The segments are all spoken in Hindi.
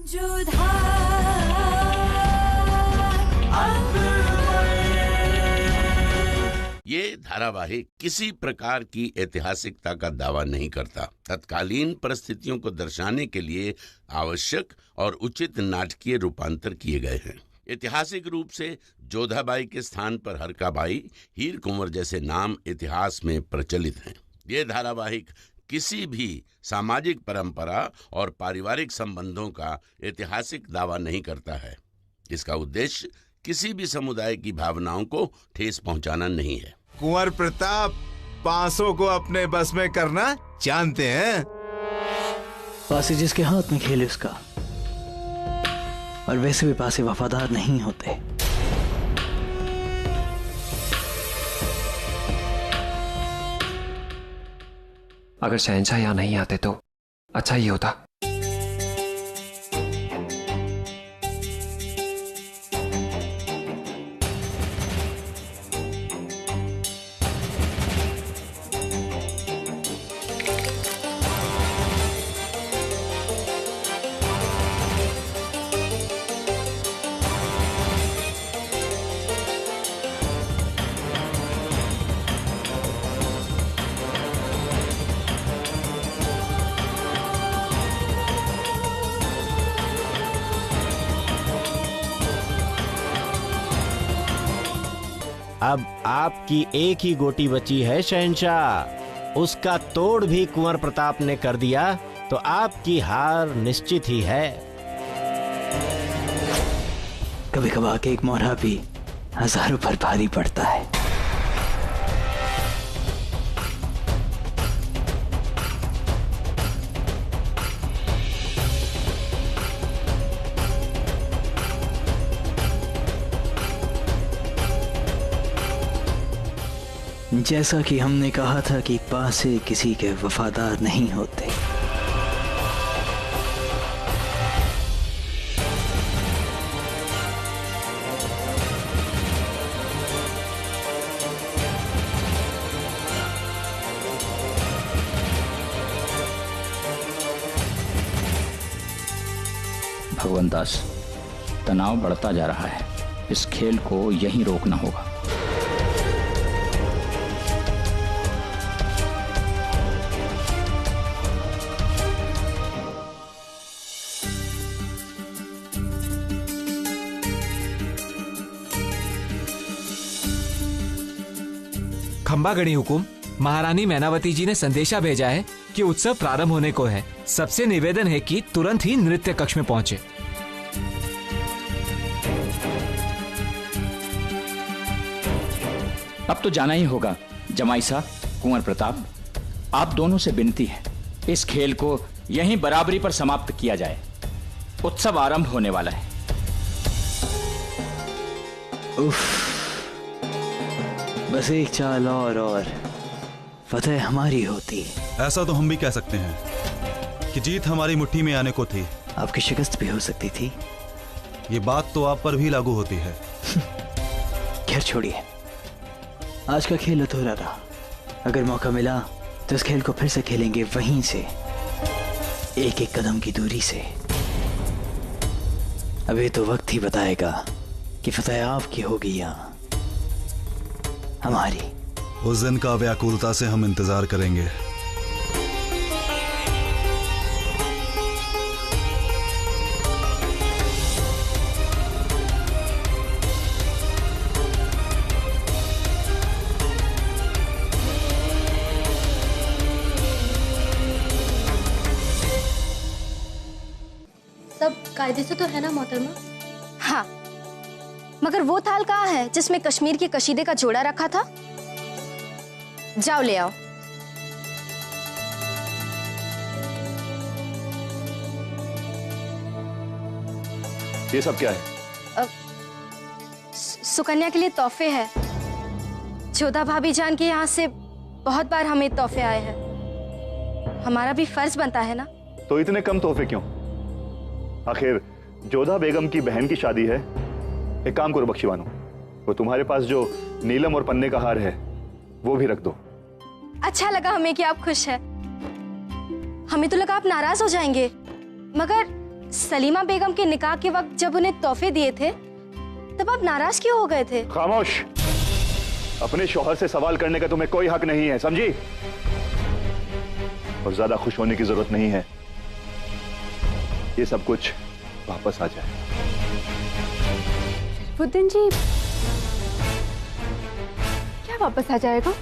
ये धारावाहिक किसी प्रकार की ऐतिहासिकता का दावा नहीं करता। तत्कालीन परिस्थितियों को दर्शाने के लिए आवश्यक और उचित नाटकीय रूपांतर किए गए हैं। ऐतिहासिक रूप से जोधाबाई के स्थान पर हरकाबाई, हीर कुंवर जैसे नाम इतिहास में प्रचलित हैं। ये धारावाहिक किसी भी सामाजिक परंपरा और पारिवारिक संबंधों का ऐतिहासिक दावा नहीं करता है। इसका उद्देश्य किसी भी समुदाय की भावनाओं को ठेस पहुंचाना नहीं है। कुंवर प्रताप पासों को अपने बस में करना जानते हैं। पासे जिसके हाथ में खेल उसका, और वैसे भी पासे वफादार नहीं होते। अगर शहंशाह यहाँ नहीं आते तो अच्छा ही होता। अब आपकी एक ही गोटी बची है शहंशाह, उसका तोड़ भी कुंवर प्रताप ने कर दिया तो आपकी हार निश्चित ही है। कभी कभार के एक मोहरा भी हजारों पर भारी पड़ता है। जैसा कि हमने कहा था कि पासे किसी के वफादार नहीं होते। भगवान दास, तनाव बढ़ता जा रहा है। इस खेल को यहीं रोकना होगा। खंबागणी हुकुम, महारानी मैनावती जी ने संदेशा भेजा है कि उत्सव प्रारंभ होने को है। सबसे निवेदन है कि तुरंत ही नृत्य कक्ष में पहुंचे। अब तो जाना ही होगा। जमाई साहब, कुंवर प्रताप, आप दोनों से विनती है, इस खेल को यहीं बराबरी पर समाप्त किया जाए। उत्सव आरंभ होने वाला है। उफ, बस एक चाल और फतेह हमारी होती। ऐसा तो हम भी कह सकते हैं कि जीत हमारी मुट्ठी में आने को थी। आपकी शिकस्त भी हो सकती थी। ये बात तो आप पर भी लागू होती है। खैर छोड़िए, आज का खेल अधूरा रहा। अगर मौका मिला तो इस खेल को फिर से खेलेंगे, वहीं से एक एक कदम की दूरी से। अभी तो वक्त ही बताएगा कि फतेह आपकी होगी या हमारी। उस दिन का व्याकुलता से हम इंतजार करेंगे। सब कायदे से तो है ना मोहतरमा? हाँ, मगर वो थाल कहाँ है जिसमें कश्मीर के कशीदे का जोड़ा रखा था? जाओ ले आओ। ये सब क्या है? सुकन्या के लिए तोहफे है। जोधा भाभी जान के यहाँ से बहुत बार हमें तोहफे आए हैं। हमारा भी फर्ज बनता है ना। तो इतने कम तोहफे क्यों? आखिर जोधा बेगम की बहन की शादी है। एक काम करो बख्शीवानो, वो तुम्हारे पास जो नीलम और पन्ने का हार है वो भी रख दो। अच्छा लगा हमें कि आप खुश हैं। हमें तो लगा आप नाराज हो जाएंगे, मगर सलीमा बेगम के निकाह के वक्त जब उन्हें तोहफे दिए थे तब आप नाराज क्यों हो गए थे? खामोश। अपने शौहर से सवाल करने का तुम्हें कोई हक नहीं है, समझी? और ज्यादा खुश होने की जरूरत नहीं है। ये सब कुछ वापस आ जाए। शरीफुद्दीन जी, क्या वापस आ जाएगा?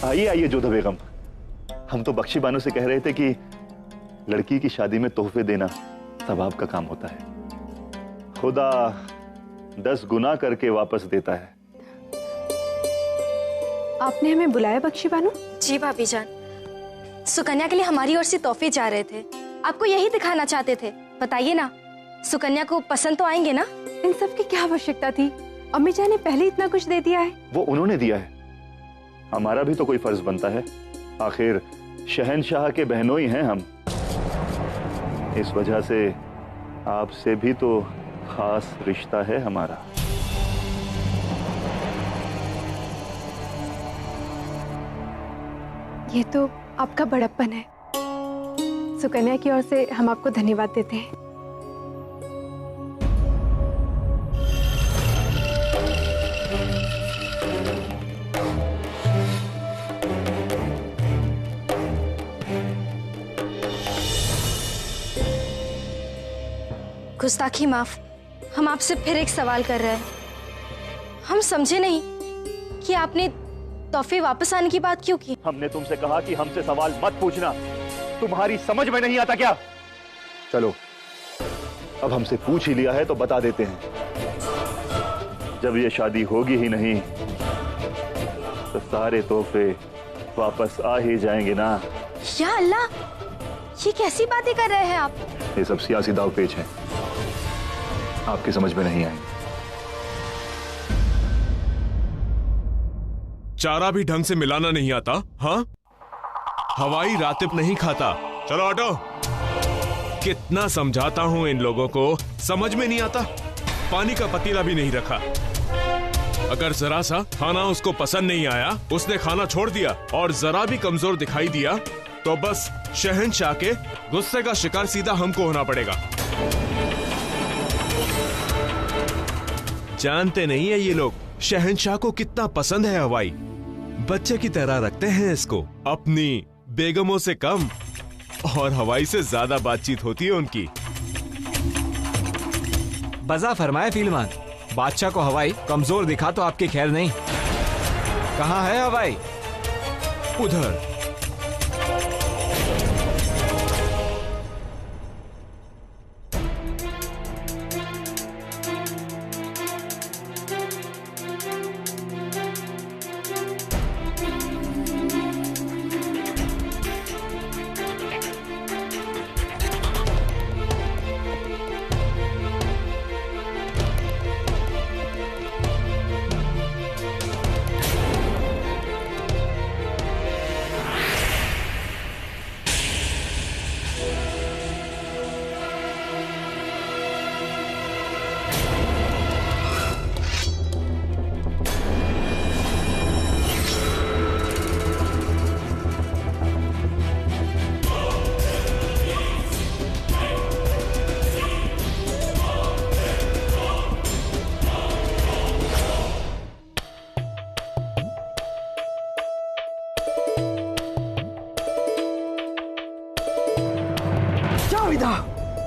आइए आइए जोधा बेगम, हम तो बख्शी बानो से कह रहे थे कि लड़की की शादी में तोहफे देना सवाब का काम होता है। खुदा 10 गुना करके वापस देता है। आपने हमें बुलाया बख्शी बानो? जी भाभी जान, सुकन्या के लिए हमारी ओर से तोहफे जा रहे थे, आपको यही दिखाना चाहते थे। बताइए ना, सुकन्या को पसंद तो आएंगे ना? इन सब की क्या आवश्यकता थी? अम्मी जान ने पहले इतना कुछ दे दिया है। वो उन्होंने दिया है, हमारा भी तो कोई फर्ज बनता है। आखिर शहनशाह के बहनों ही हैं हम। इस वजह से आपसे भी तो खास रिश्ता है हमारा। ये तो आपका बड़प्पन है। सुकन्या की ओर से हम आपको धन्यवाद देते हैं। गुस्ताखी माफ, हम आपसे फिर एक सवाल कर रहे हैं। हम समझे नहीं कि आपने तोहफे वापस आने की बात क्यों की। हमने तुमसे कहा कि हमसे सवाल मत पूछना, तुम्हारी समझ में नहीं आता क्या? चलो, अब हमसे पूछ ही लिया है तो बता देते हैं। जब ये शादी होगी ही नहीं तो सारे तोहफे वापस आ ही जाएंगे ना। या अल्लाह, ये कैसी बातें कर रहे हैं आप? ये सब सियासी दावपेच हैं, आपकी समझ में नहीं आएंगे। चारा भी ढंग से मिलाना नहीं आता? हाँ, हवाई रातिब नहीं खाता। चलो हटो। कितना समझाता हूं इन लोगों को, समझ में नहीं आता। पानी का पतीला भी नहीं रखा। अगर जरा सा खाना उसको पसंद नहीं आया, उसने खाना छोड़ दिया और जरा भी कमजोर दिखाई दिया तो बस शहनशाह के गुस्से का शिकार सीधा हमको होना पड़ेगा। जानते नहीं है ये लोग शहनशाह को कितना पसंद है हवाई। बच्चे की तरह रखते हैं इसको। अपनी बेगमों से कम और हवाई से ज्यादा बातचीत होती है उनकी। बजा फरमाए फीलमान, बादशाह को हवाई कमजोर दिखा तो आपकी खैर नहीं। कहाँ है हवाई? उधर।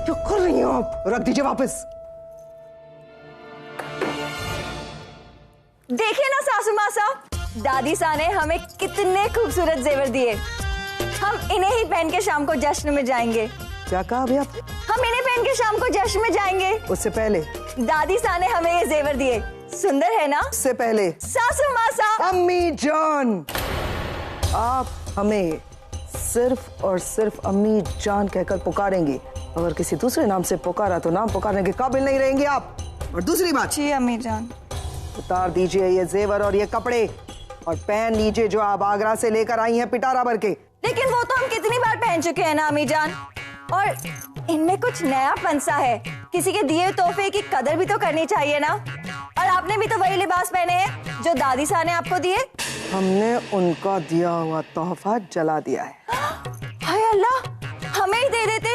क्यों कर रही हो आप? रख दीजिए वापस। देखिए ना सासू माँ साहब, दादी सा ने हमें कितने खूबसूरत जेवर दिए। हम इन्हें ही पहन के शाम को जश्न में जाएंगे। क्या कहा अभी आपने? हम इन्हें पहन के शाम को जश्न में जाएंगे। उससे पहले दादी सा ने हमें ये जेवर दिए, सुंदर है ना? उससे पहले सासू माँ साहब। अम्मी जान, आप हमें सिर्फ और सिर्फ अम्मी जान कहकर पुकारेंगे। अगर किसी दूसरे नाम से पुकारा तो नाम पुकारने के काबिल नहीं रहेंगे आप। और दूसरी बात, जी अम्मी जान, उतार दीजिए ये जेवर और ये कपड़े और पहन लीजिए जो आप आगरा से लेकर आई हैं पिटारा भर के। लेकिन वो तो हम कितनी बार पहन चुके हैं ना अम्मी जान, और इनमें कुछ नया पंसा है। किसी के दिए तोहफे की कदर भी तो करनी चाहिए ना। और आपने भी तो वही लिबास पहने हैं जो दादी सा ने आपको दिए। हमने उनका दिया हुआ तोहफा जला दिया है। हाय अल्लाह, हमें ही दे देते।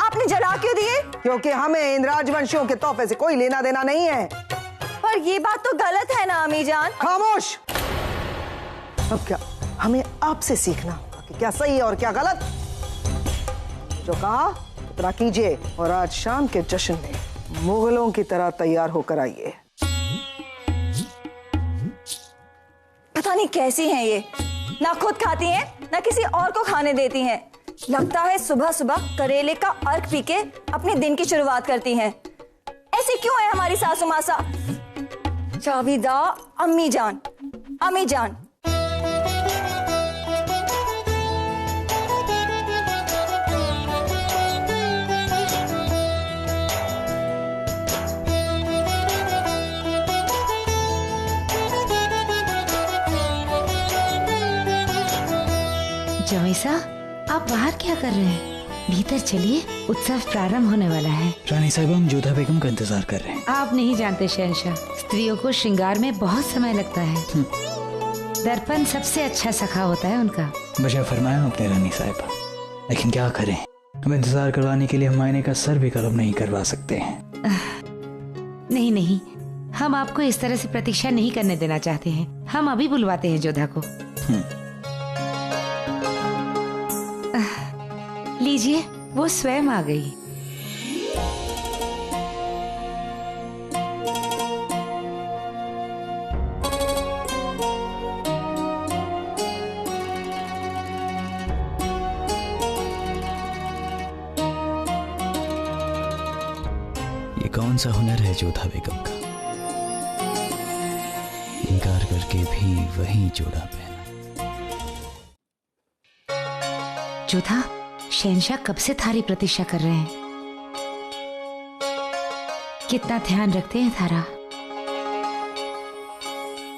आपने जला क्यों दिए? क्योंकि हमें इन राजवंशियों के तोहफे से कोई लेना देना नहीं है। पर ये बात तो गलत है ना अम्मी जान। खामोश। अब क्या हमें आपसे सीखना कि क्या सही है और क्या गलत। जो कहा उतना कीजिए और आज शाम के जश्न में मुगलों की तरह तैयार होकर आइए। पता नहीं कैसी हैं ये, ना खुद खाती हैं ना किसी और को खाने देती हैं। लगता है सुबह सुबह करेले का अर्क पी के अपने दिन की शुरुआत करती हैं। ऐसी क्यों है हमारी सासू मासा? जावेदा अम्मी जान, अम्मी जान। जवैसा, आप बाहर क्या कर रहे हैं? भीतर चलिए, उत्सव प्रारंभ होने वाला है। रानी साहिबा, हम जोधा बेगम का इंतजार कर रहे हैं। आप नहीं जानते शहंशाह, स्त्रियों को श्रृंगार में बहुत समय लगता है। दर्पण सबसे अच्छा सखा होता है उनका। बजा फरमाया आपने रानी साहिबा, लेकिन क्या करें, हम इंतजार करवाने के लिए हम मायने का सर भी कलम नहीं करवा सकते हैं। नहीं नहीं, हम आपको इस तरह से प्रतीक्षा नहीं करने देना चाहते हैं। हम अभी बुलवाते हैं जोधा को। लीजिए, वो स्वयं आ गई। ये कौन सा हुनर है जोधा बेगम का? इनकार करके भी वही जोड़ा पहना। जोधा, शहंशाह कब से थारी प्रतीक्षा कर रहे हैं। कितना ध्यान रखते हैं थारा।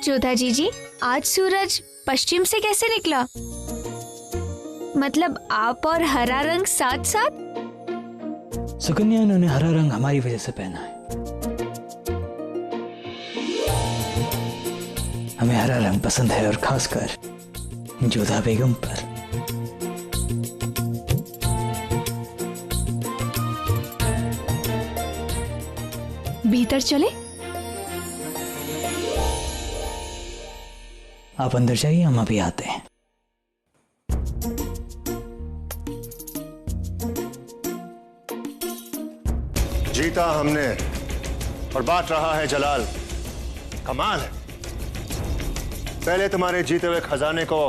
जोधा जी, आज सूरज पश्चिम से कैसे निकला? मतलब आप और हरा रंग साथ साथ? सुकन्या, उन्होंने हरा रंग हमारी वजह से पहना है। हमें हरा रंग पसंद है और खासकर जोधा बेगम पर। भीतर चले? आप अंदर जाइए, हम अभी आते हैं। जीता हमने और बांट रहा है जलाल। कमाल है। पहले तुम्हारे जीते हुए खजाने को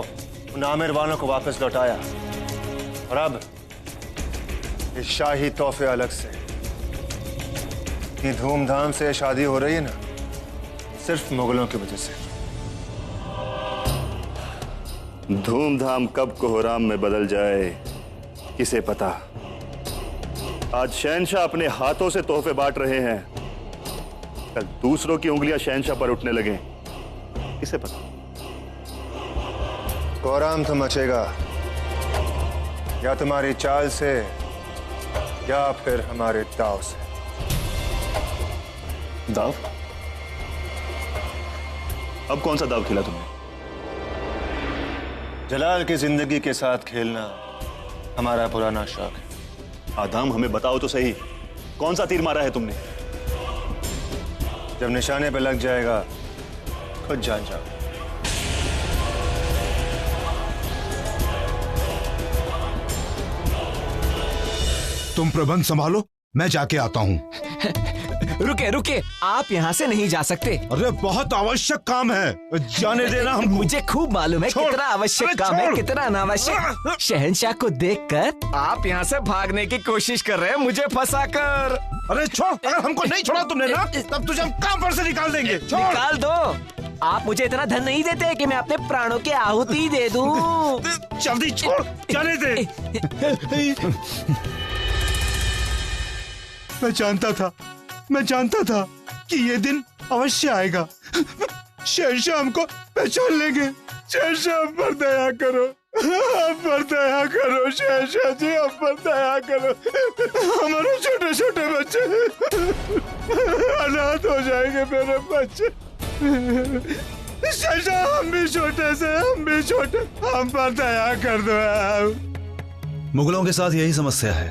उन आमिर वालों को वापस लौटाया और अब इस शाही तोहफे अलग से। इतनी धूमधाम से शादी हो रही है ना, सिर्फ मुगलों की वजह से। धूमधाम कब कोहराम में बदल जाए किसे पता। आज शहंशाह अपने हाथों से तोहफे बांट रहे हैं, कल दूसरों की उंगलियां शहंशाह पर उठने लगे, किसे पता। कोहराम तो मचेगा, या तुम्हारी चाल से या फिर हमारे दाव से। दाव? अब कौन सा दाव खेला तुमने? जलाल की जिंदगी के साथ खेलना हमारा पुराना शौक है। आदाम, हमें बताओ तो सही, कौन सा तीर मारा है तुमने? जब निशाने पे लग जाएगा खुद जान जाओ। तुम प्रबंध संभालो, मैं जाके आता हूँ। रुके रुके, आप यहाँ से नहीं जा सकते। अरे बहुत आवश्यक काम है, जाने देना हमको। मुझे खूब मालूम है कितना आवश्यक काम है, कितना अनावश्यक। शहंशाह को देखकर आप यहाँ से भागने की कोशिश कर रहे हैं, मुझे फंसाकर। अरे छोड़, अगर हमको नहीं छोड़ा तुमने ना, तब तुझे हम काम पर से निकाल देंगे। निकाल दो। आप मुझे इतना धन नहीं देते कि मैं अपने प्राणों की आहुति दे दूं। जल्दी छोड़, जाने दे। मैं जानता था कि ये दिन अवश्य आएगा। शहंशाह हमको पहचान लेंगे। शहंशाह हम पर दया करो, हम पर दया करो शहंशाह जी, हम पर दया करो। हमारे छोटे छोटे बच्चे अनाथ हो जाएंगे, मेरे बच्चे। शहंशाह, हम भी छोटे से, हम भी छोटे, हम पर दया कर दो। मुगलों के साथ यही समस्या है,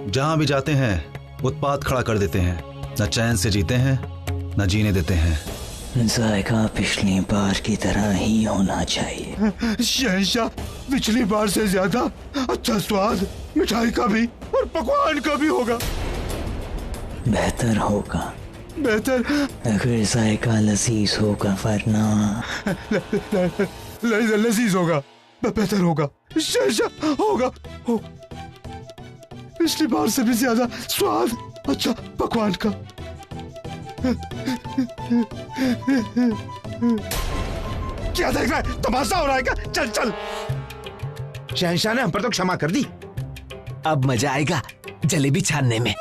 जहां भी जाते हैं उत्पात खड़ा कर देते हैं, न चैन से जीते हैं न जीने देते हैं। जायका पिछली बार की तरह ही होना चाहिए। शहंशाह, पिछली बार से ज्यादा अच्छा स्वाद मिठाई का भी और पकवान का भी होगा। बेहतर होगा। बेहतर अगर जायका लजीज होगा, वरना लजीज होगा, बेहतर होगा। शहंशाह, होगा हो। पिछली बार से भी ज्यादा स्वाद अच्छा पकवान का। क्या देख रहा है? तमाशा हो रहा है क्या? चल चल। शहंशाह ने हम पर तो क्षमा कर दी, अब मजा आएगा जलेबी छानने में।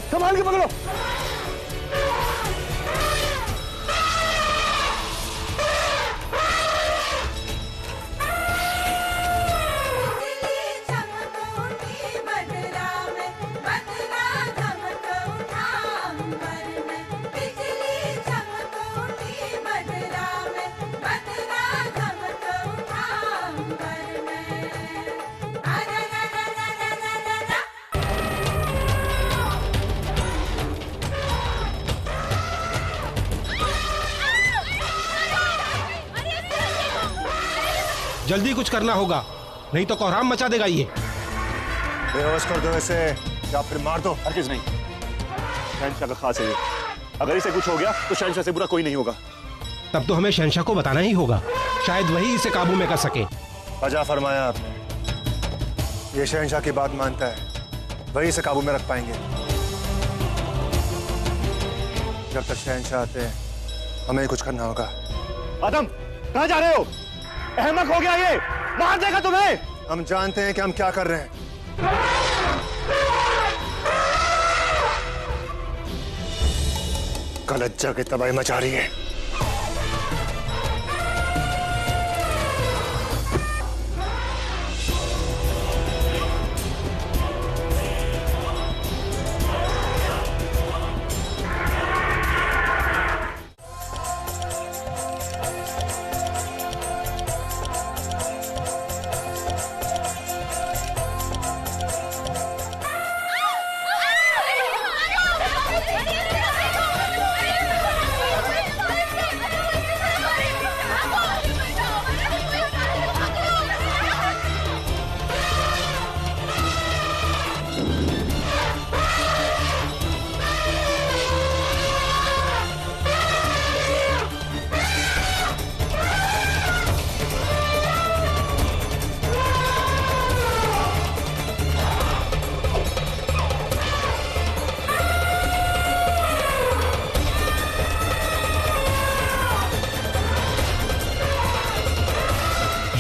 संभाल के पकड़ो। जल्दी कुछ करना होगा, नहीं तो कोहराम मचा देगा ये। बेहोश कर दो इसे या फिर मार दो। हरगिज़ नहीं, शहंशाह का खास है ये। अगर इसे कुछ हो गया तो शहंशाह से बुरा कोई नहीं होगा। तब तो हमें शहंशाह को बताना ही होगा, शायद वही इसे काबू में कर सके। अजा फरमाया आपने, ये शहंशाह की बात मानता है, वही इसे काबू में रख पाएंगे। जब तक शहंशाह आते हैं हमें कुछ करना होगा। आदम, कहाँ जा रहे हो? अहमक हो गया ये, मार देगा तुम्हें। हम जानते हैं कि हम क्या कर रहे हैं। गलत जगह तबाही मचा रही है।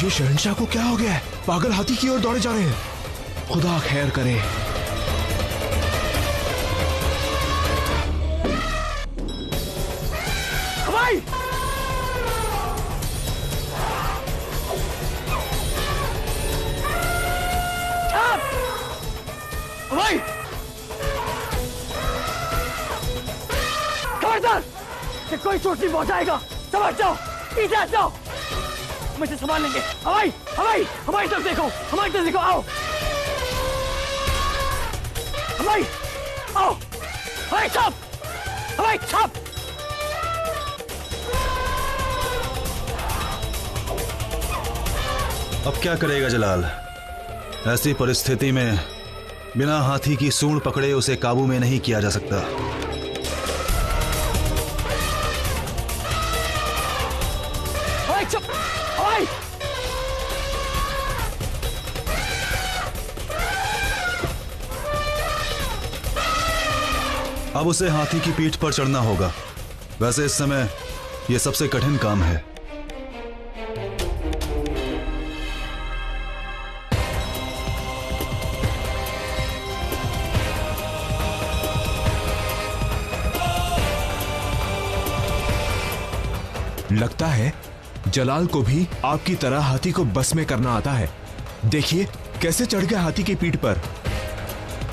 ये शहंशाह को क्या हो गया है? पागल हाथी की ओर दौड़े जा रहे हैं। खुदा खैर करे। भाई! भाई! खबरदार! कि कोई चोट नहीं पहुंचाएगा, समझ जाओ। पीछे हट जाओ, हम इसे संभाल लेंगे। हवाई हवाई हमारी तरफ देखो, हमारी तरफ देखो। आओ हवाई, आओ हवाई छाप, हवाई छाप। अब क्या करेगा जलाल? ऐसी परिस्थिति में बिना हाथी की सूंड पकड़े उसे काबू में नहीं किया जा सकता। हवाई छाप, हवाई। अब उसे हाथी की पीठ पर चढ़ना होगा। वैसे इस समय यह सबसे कठिन काम है। लगता है जलाल को भी आपकी तरह हाथी को बस में करना आता है। देखिए कैसे चढ़ गया हाथी की पीठ पर।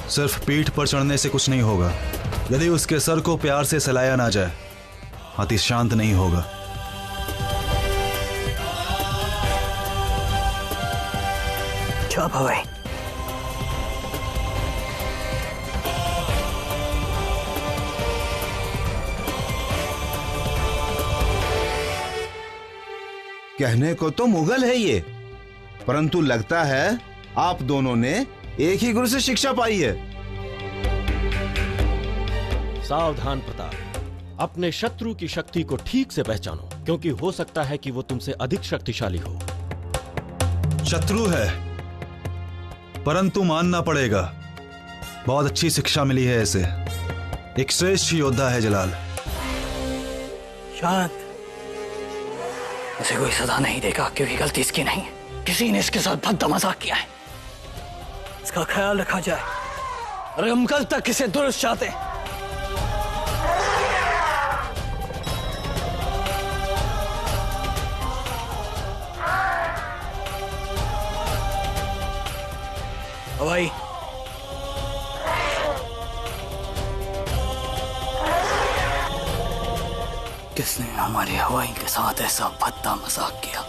सिर्फ पीठ पर चढ़ने से कुछ नहीं होगा। यदि उसके सर को प्यार से सहलाया ना जाए, हाथी शांत नहीं होगा। चुप हो गई। कहने को तो मुगल है ये, परंतु लगता है आप दोनों ने एक ही गुरु से शिक्षा पाई है। सावधान प्रताप, अपने शत्रु की शक्ति को ठीक से पहचानो, क्योंकि हो सकता है कि वो तुमसे अधिक शक्तिशाली हो। शत्रु है, परंतु मानना पड़ेगा, बहुत अच्छी शिक्षा मिली है इसे। एक श्रेष्ठ योद्धा है जलाल। शांत। उसे कोई सजा नहीं देगा, क्योंकि गलती इसकी नहीं, किसी ने इसके साथ भद्दा मजाक किया है। इसका ख्याल रखा जाए और हम कल तक इसे दुरुस्त चाहते हैं। हवाई किसने हमारी हवाई के साथ ऐसा भद्दा मजाक किया?